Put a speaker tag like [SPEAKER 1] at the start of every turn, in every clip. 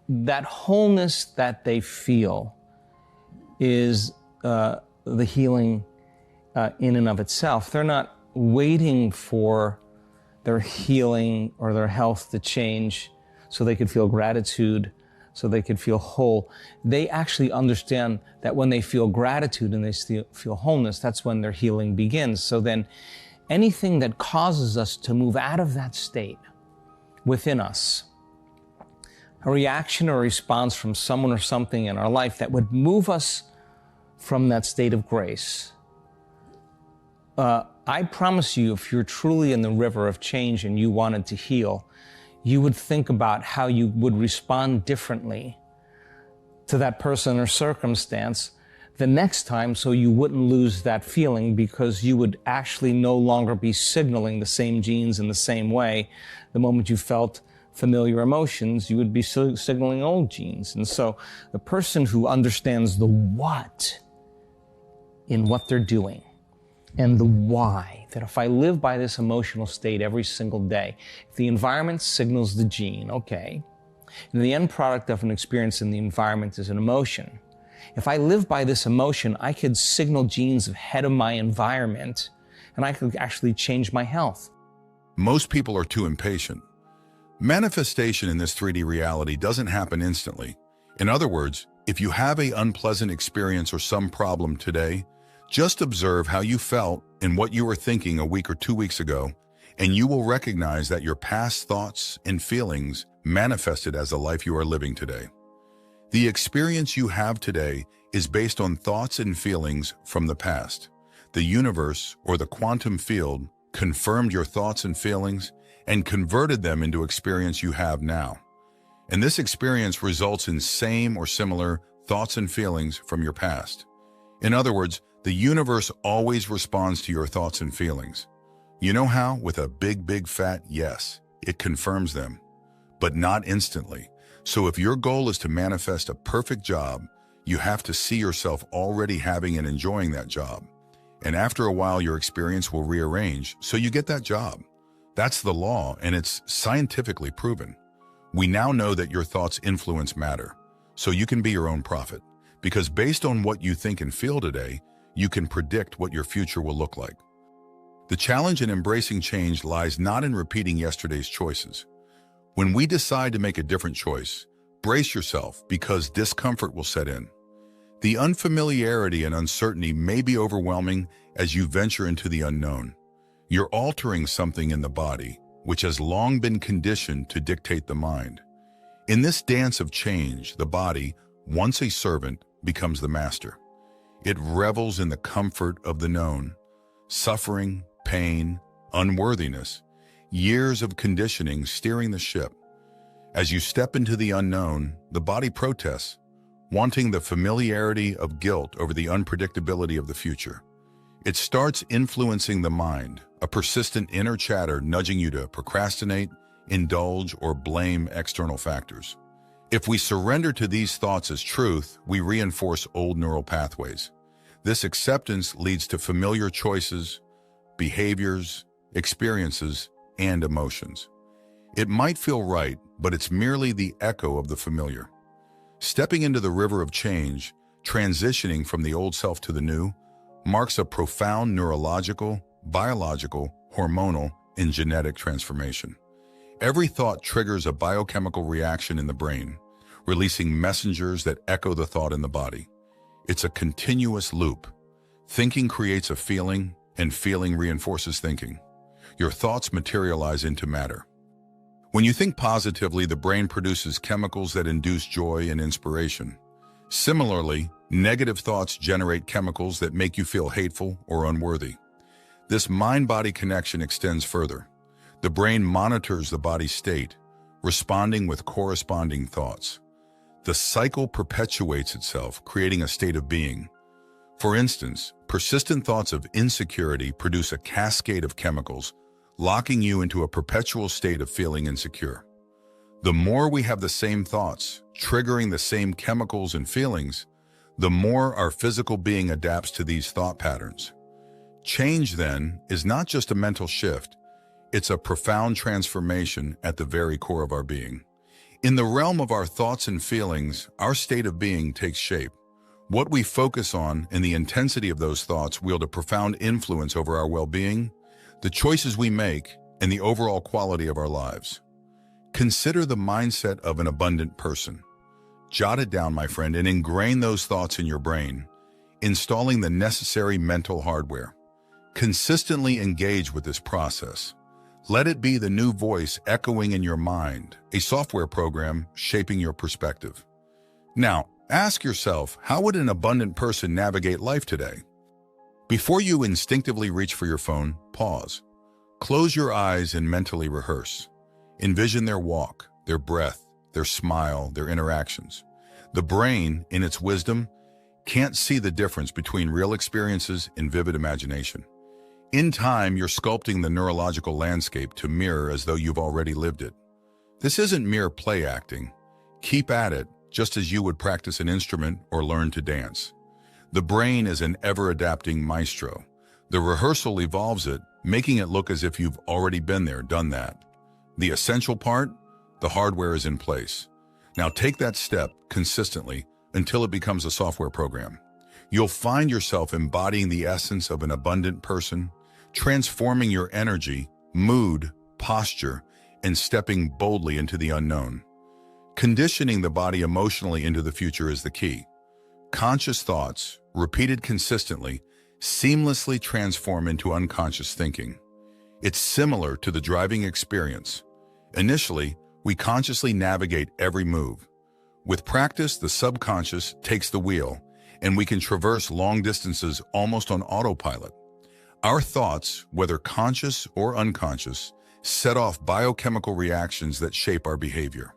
[SPEAKER 1] that wholeness that they feel is the healing in and of itself. They're not waiting for their healing or their health to change so they could feel gratitude, so they could feel whole. They actually understand that when they feel gratitude and they feel wholeness, that's when their healing begins. So then anything that causes us to move out of that state within us, a reaction or a response from someone or something in our life that would move us from that state of grace, I promise you, if you're truly in the river of change and you wanted to heal, you would think about how you would respond differently to that person or circumstance the next time, so you wouldn't lose that feeling, because you would actually no longer be signaling the same genes in the same way. The moment you felt familiar emotions, you would be signaling old genes. And so the person who understands the what in what they're doing and the why, that if I live by this emotional state every single day, if the environment signals the gene, okay, and the end product of an experience in the environment is an emotion. If I live by this emotion, I could signal genes ahead of my environment, and I could actually change my health.
[SPEAKER 2] Most people are too impatient. Manifestation in this 3D reality doesn't happen instantly. In other words, if you have an unpleasant experience or some problem today, just observe how you felt and what you were thinking a week or 2 weeks ago, and you will recognize that your past thoughts and feelings manifested as the life you are living today. The experience you have today is based on thoughts and feelings from the past. The universe, or the quantum field, confirmed your thoughts and feelings and converted them into experience you have now. And this experience results in same or similar thoughts and feelings from your past. In other words, the universe always responds to your thoughts and feelings. You know how? With a big fat yes. It confirms them, but not instantly. So if your goal is to manifest a perfect job, you have to see yourself already having and enjoying that job. And after a while, your experience will rearrange so you get that job. That's the law, and it's scientifically proven. We now know that your thoughts influence matter, so you can be your own prophet. Because based on what you think and feel today, you can predict what your future will look like. The challenge in embracing change lies not in repeating yesterday's choices. When we decide to make a different choice, brace yourself, because discomfort will set in. The unfamiliarity and uncertainty may be overwhelming as you venture into the unknown. You're altering something in the body, which has long been conditioned to dictate the mind. In this dance of change, the body, once a servant, becomes the master. It revels in the comfort of the known. Suffering, pain, unworthiness, years of conditioning steering the ship. As you step into the unknown, the body protests, wanting the familiarity of guilt over the unpredictability of the future. It starts influencing the mind, a persistent inner chatter nudging you to procrastinate, indulge, or blame external factors. If we surrender to these thoughts as truth, we reinforce old neural pathways. This acceptance leads to familiar choices, behaviors, experiences, and emotions. It might feel right, but it's merely the echo of the familiar. Stepping into the river of change, transitioning from the old self to the new, marks a profound neurological, biological, hormonal, and genetic transformation. Every thought triggers a biochemical reaction in the brain, releasing messengers that echo the thought in the body. It's a continuous loop. Thinking creates a feeling, and feeling reinforces thinking. Your thoughts materialize into matter. When you think positively, the brain produces chemicals that induce joy and inspiration. Similarly, negative thoughts generate chemicals that make you feel hateful or unworthy. This mind-body connection extends further. The brain monitors the body's state, responding with corresponding thoughts. The cycle perpetuates itself, creating a state of being. For instance, persistent thoughts of insecurity produce a cascade of chemicals, locking you into a perpetual state of feeling insecure. The more we have the same thoughts, triggering the same chemicals and feelings, the more our physical being adapts to these thought patterns. Change, then, is not just a mental shift. It's a profound transformation at the very core of our being. In the realm of our thoughts and feelings, our state of being takes shape. What we focus on and the intensity of those thoughts wield a profound influence over our well-being, the choices we make, and the overall quality of our lives. Consider the mindset of an abundant person. Jot it down, my friend, and ingrain those thoughts in your brain, installing the necessary mental hardware. Consistently engage with this process. Let it be the new voice echoing in your mind, a software program shaping your perspective. Now, ask yourself, how would an abundant person navigate life today? Before you instinctively reach for your phone, pause. Close your eyes and mentally rehearse. Envision their walk, their breath, their smile, their interactions. The brain, in its wisdom, can't see the difference between real experiences and vivid imagination. In time, you're sculpting the neurological landscape to mirror as though you've already lived it. This isn't mere play acting. Keep at it, just as you would practice an instrument or learn to dance. The brain is an ever-adapting maestro. The rehearsal evolves it, making it look as if you've already been there, done that. The essential part? The hardware is in place. Now take that step consistently until it becomes a software program. You'll find yourself embodying the essence of an abundant person, transforming your energy, mood, posture, and stepping boldly into the unknown. Conditioning the body emotionally into the future is the key. Conscious thoughts, repeated consistently, seamlessly transform into unconscious thinking. It's similar to the driving experience. Initially, we consciously navigate every move. With practice, the subconscious takes the wheel, and we can traverse long distances almost on autopilot. Our thoughts, whether conscious or unconscious, set off biochemical reactions that shape our behavior.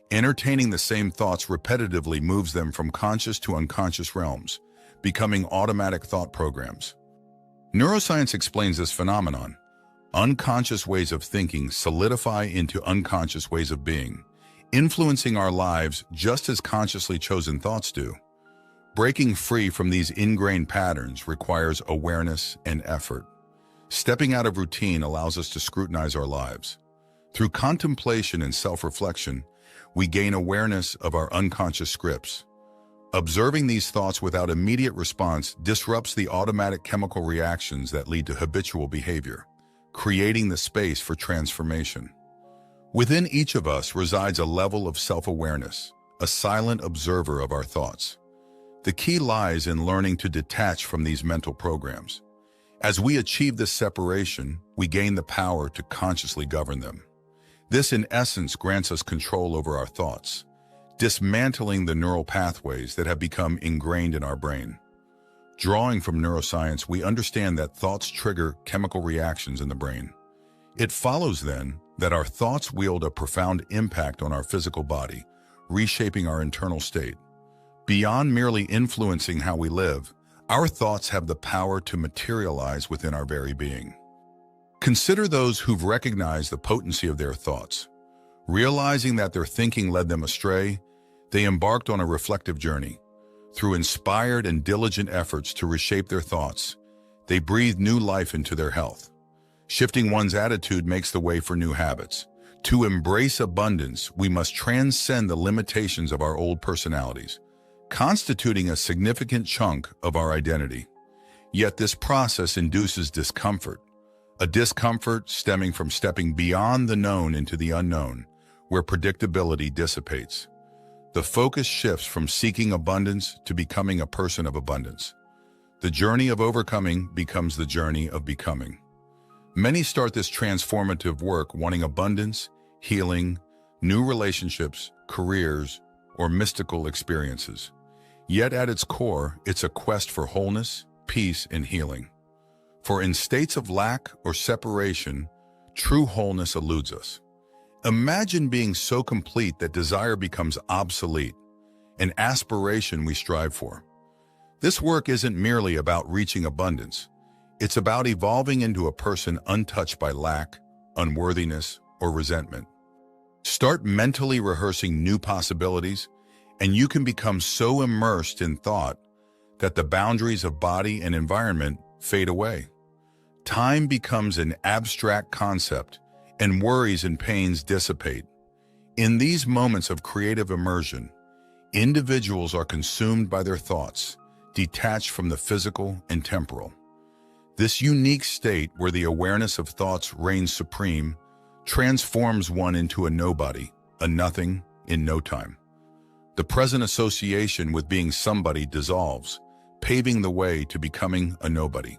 [SPEAKER 2] Entertaining the same thoughts repetitively moves them from conscious to unconscious realms, becoming automatic thought programs. Neuroscience explains this phenomenon. Unconscious ways of thinking solidify into unconscious ways of being, influencing our lives just as consciously chosen thoughts do. Breaking free from these ingrained patterns requires awareness and effort. Stepping out of routine allows us to scrutinize our lives. Through contemplation and self-reflection, we gain awareness of our unconscious scripts. Observing these thoughts without immediate response disrupts the automatic chemical reactions that lead to habitual behavior, creating the space for transformation. Within each of us resides a level of self-awareness, a silent observer of our thoughts. The key lies in learning to detach from these mental programs. As we achieve this separation, we gain the power to consciously govern them. This, in essence, grants us control over our thoughts, dismantling the neural pathways that have become ingrained in our brain. Drawing from neuroscience, we understand that thoughts trigger chemical reactions in the brain. It follows, then, that our thoughts wield a profound impact on our physical body, reshaping our internal state. Beyond merely influencing how we live, our thoughts have the power to materialize within our very being. Consider those who've recognized the potency of their thoughts. Realizing that their thinking led them astray, they embarked on a reflective journey. Through inspired and diligent efforts to reshape their thoughts, they breathed new life into their health. Shifting one's attitude makes the way for new habits. To embrace abundance, we must transcend the limitations of our old personalities, constituting a significant chunk of our identity. Yet this process induces discomfort, a discomfort stemming from stepping beyond the known into the unknown, where predictability dissipates. The focus shifts from seeking abundance to becoming a person of abundance. The journey of overcoming becomes the journey of becoming. Many start this transformative work wanting abundance, healing, new relationships, careers, or mystical experiences. Yet at its core, it's a quest for wholeness, peace, and healing. For in states of lack or separation, true wholeness eludes us. Imagine being so complete that desire becomes obsolete, an aspiration we strive for. This work isn't merely about reaching abundance. It's about evolving into a person untouched by lack, unworthiness, or resentment. Start mentally rehearsing new possibilities, and you can become so immersed in thought that the boundaries of body and environment fade away. Time becomes an abstract concept, and worries and pains dissipate. In these moments of creative immersion, individuals are consumed by their thoughts, detached from the physical and temporal. This unique state where the awareness of thoughts reigns supreme transforms one into a nobody, a nothing, in no time. The present association with being somebody dissolves, paving the way to becoming a nobody.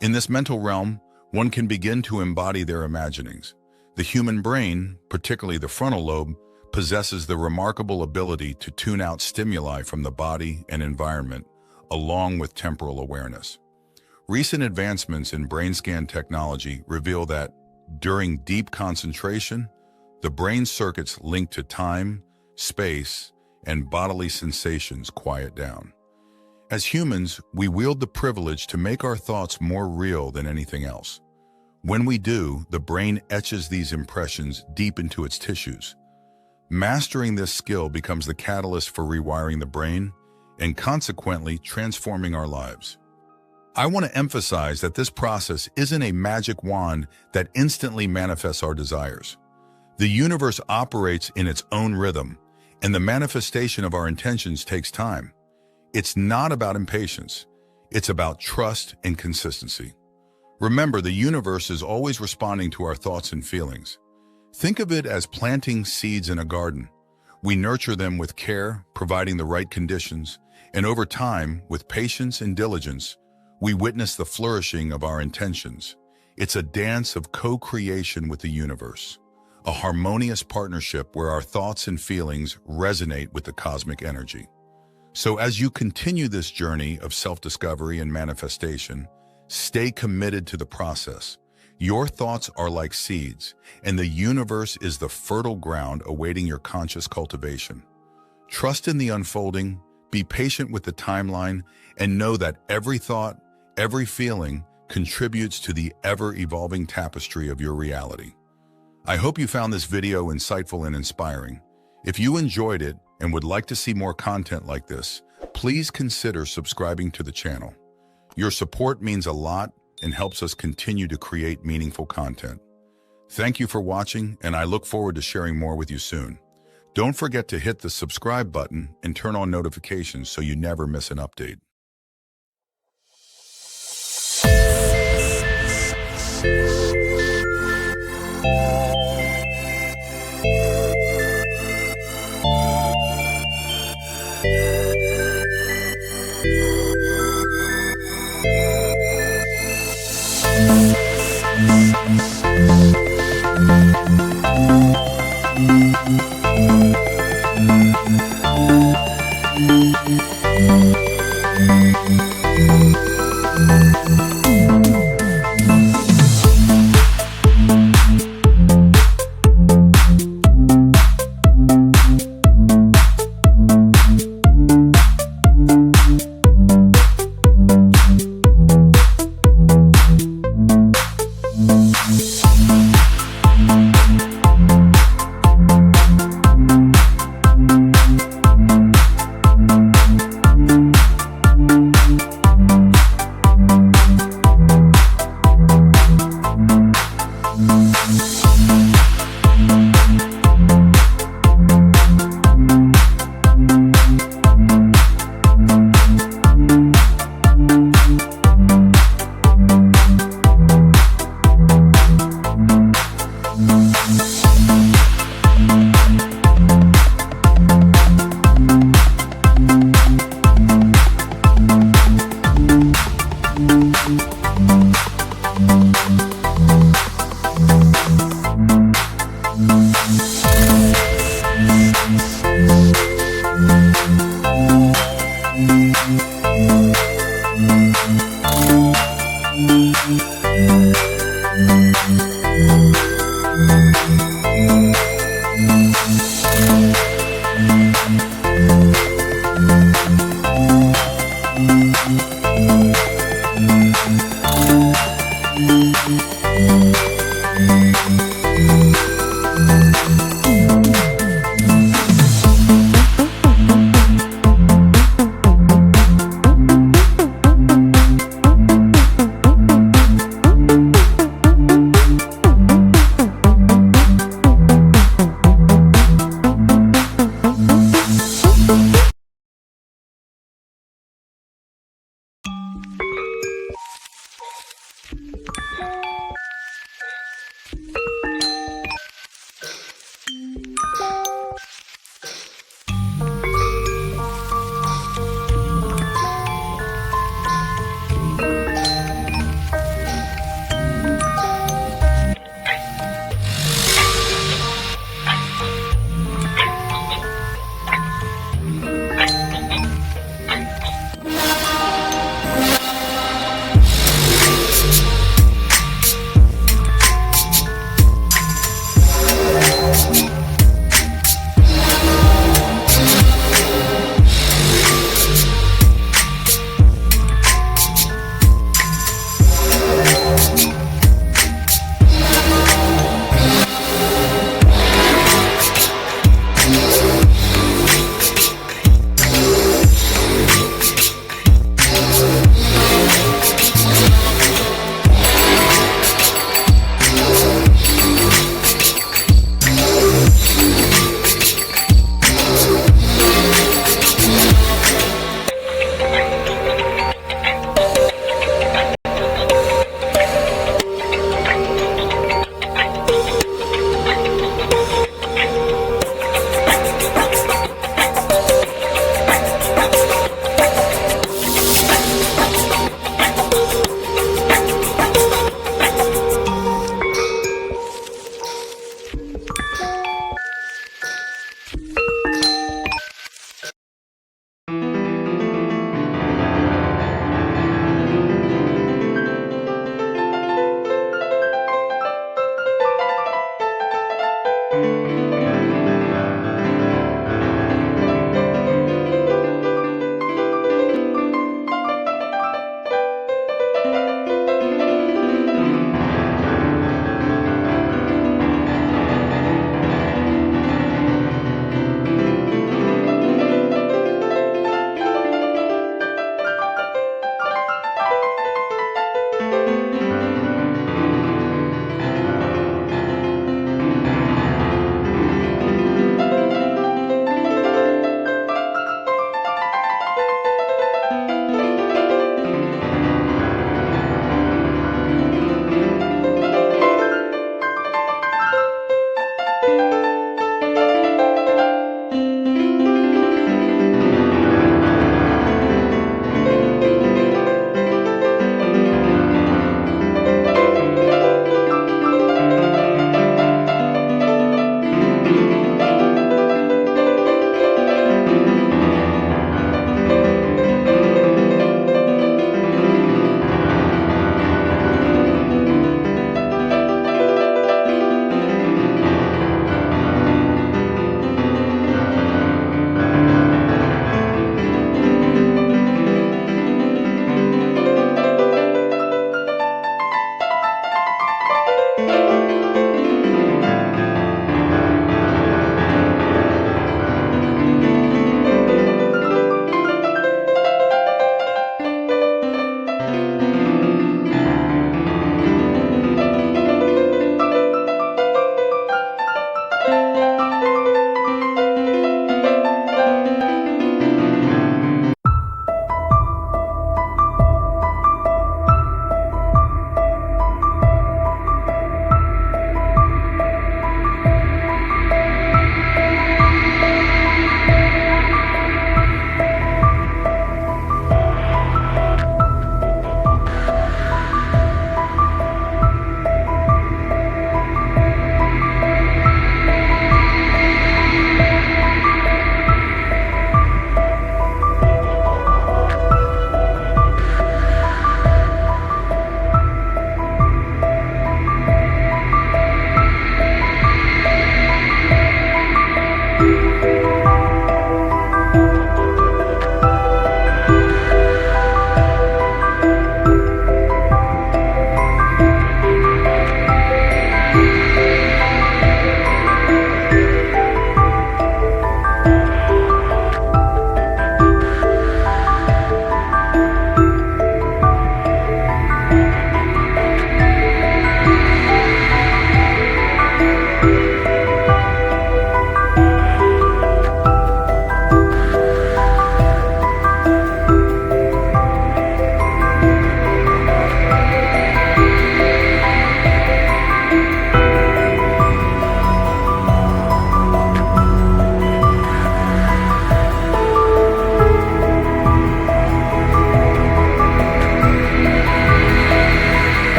[SPEAKER 2] In this mental realm, one can begin to embody their imaginings. The human brain, particularly the frontal lobe, possesses the remarkable ability to tune out stimuli from the body and environment, along with temporal awareness. Recent advancements in brain scan technology reveal that, during deep concentration, the brain circuits linked to time, space, and bodily sensations quiet down. As humans, we wield the privilege to make our thoughts more real than anything else. When we do, the brain etches these impressions deep into its tissues. Mastering this skill becomes the catalyst for rewiring the brain and consequently transforming our lives. I want to emphasize that this process isn't a magic wand that instantly manifests our desires. The universe operates in its own rhythm, and the manifestation of our intentions takes time. It's not about impatience. It's about trust and consistency. Remember, the universe is always responding to our thoughts and feelings. Think of it as planting seeds in a garden. We nurture them with care, providing the right conditions, and over time, with patience and diligence, we witness the flourishing of our intentions. It's a dance of co-creation with the universe, a harmonious partnership where our thoughts and feelings resonate with the cosmic energy. So as you continue this journey of self-discovery and manifestation, stay committed to the process. Your thoughts are like seeds, and the universe is the fertile ground awaiting your conscious cultivation. Trust in the unfolding, be patient with the timeline, and know that every thought, every feeling contributes to the ever-evolving tapestry of your reality. I hope you found this video insightful and inspiring. If you enjoyed it and would like to see more content like this, please consider subscribing to the channel. Your support means a lot and helps us continue to create meaningful content. Thank you for watching, and I look forward to sharing more with you soon. Don't forget to hit the subscribe button and turn on notifications so you never miss an update.
[SPEAKER 3] Thank you.